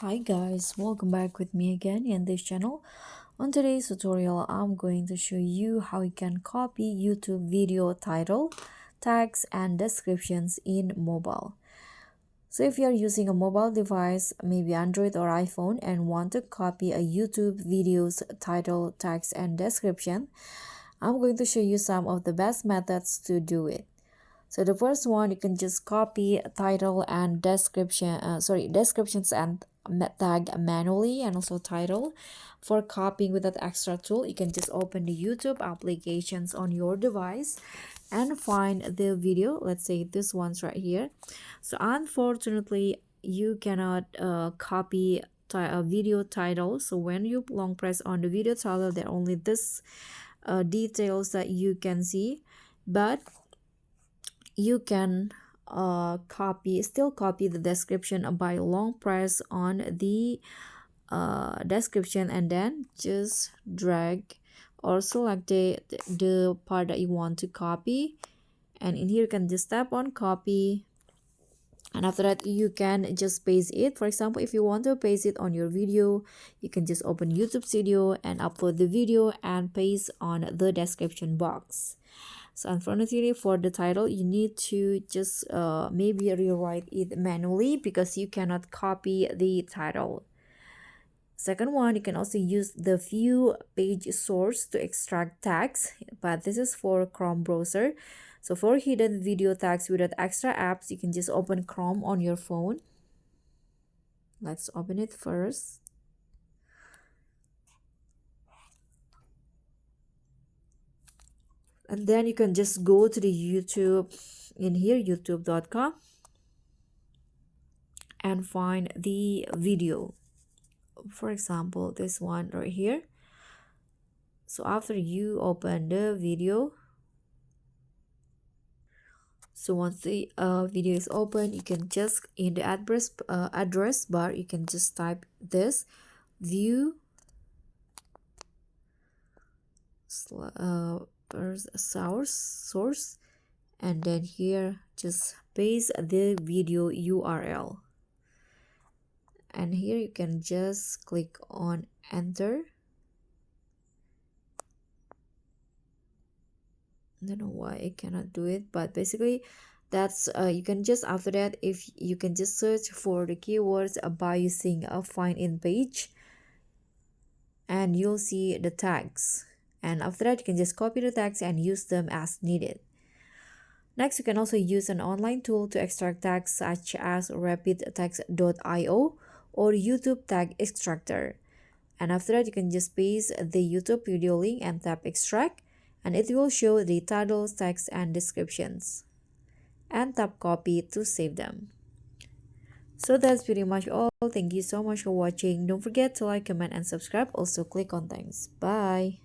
Hi guys, welcome back with me again in this channel. On today's tutorial, I'm going to show you how you can copy YouTube video title, tags, and descriptions in mobile. So if you're using a mobile device, maybe Android or iPhone, and want to copy a YouTube video's title, tags, and description, I'm going to show you some of the best methods to do it. So the first one, you can just copy title and descriptions and tag manually, and also title. For copying with that extra tool, you can just open the YouTube applications on your device and find the video. Let's say this one's right here. So unfortunately, you cannot copy a video title. So when you long press on the video title, there are only this details that you can see, but you can still copy the description by long press on the description and then just drag or select the part that you want to copy, and in here you can just tap on copy, and after that you can just paste it. For example, if you want to paste it on your video, you can just open YouTube Studio and upload the video and paste on the description box. So unfortunately for the title, you need to just maybe rewrite it manually because you cannot copy the title. Second one, you can also use the view page source to extract tags, but this is for Chrome browser. So for hidden video tags without extra apps, you can just open Chrome on your phone. Let's open it first. And then you can just go to the YouTube in here, youtube.com, and find the video. For example, this one right here. So after you open the video, so once the video is open, you can just in the address bar, you can just type this view source, and then here just paste the video URL, and here you can just click on enter. I don't know why I cannot do it, but basically that's you can just after that, if you can just search for the keywords by using a find in page, and you'll see the tags, and after that you can just copy the tags and use them as needed. Next, you can also use an online tool to extract tags such as rapidtext.io or YouTube tag extractor, and after that you can just paste the YouTube video link and tap extract, and it will show the titles, text, and descriptions, and tap copy to save them. So that's pretty much all. Thank you so much for watching. Don't forget to like, comment, and subscribe. Also click on thanks. Bye.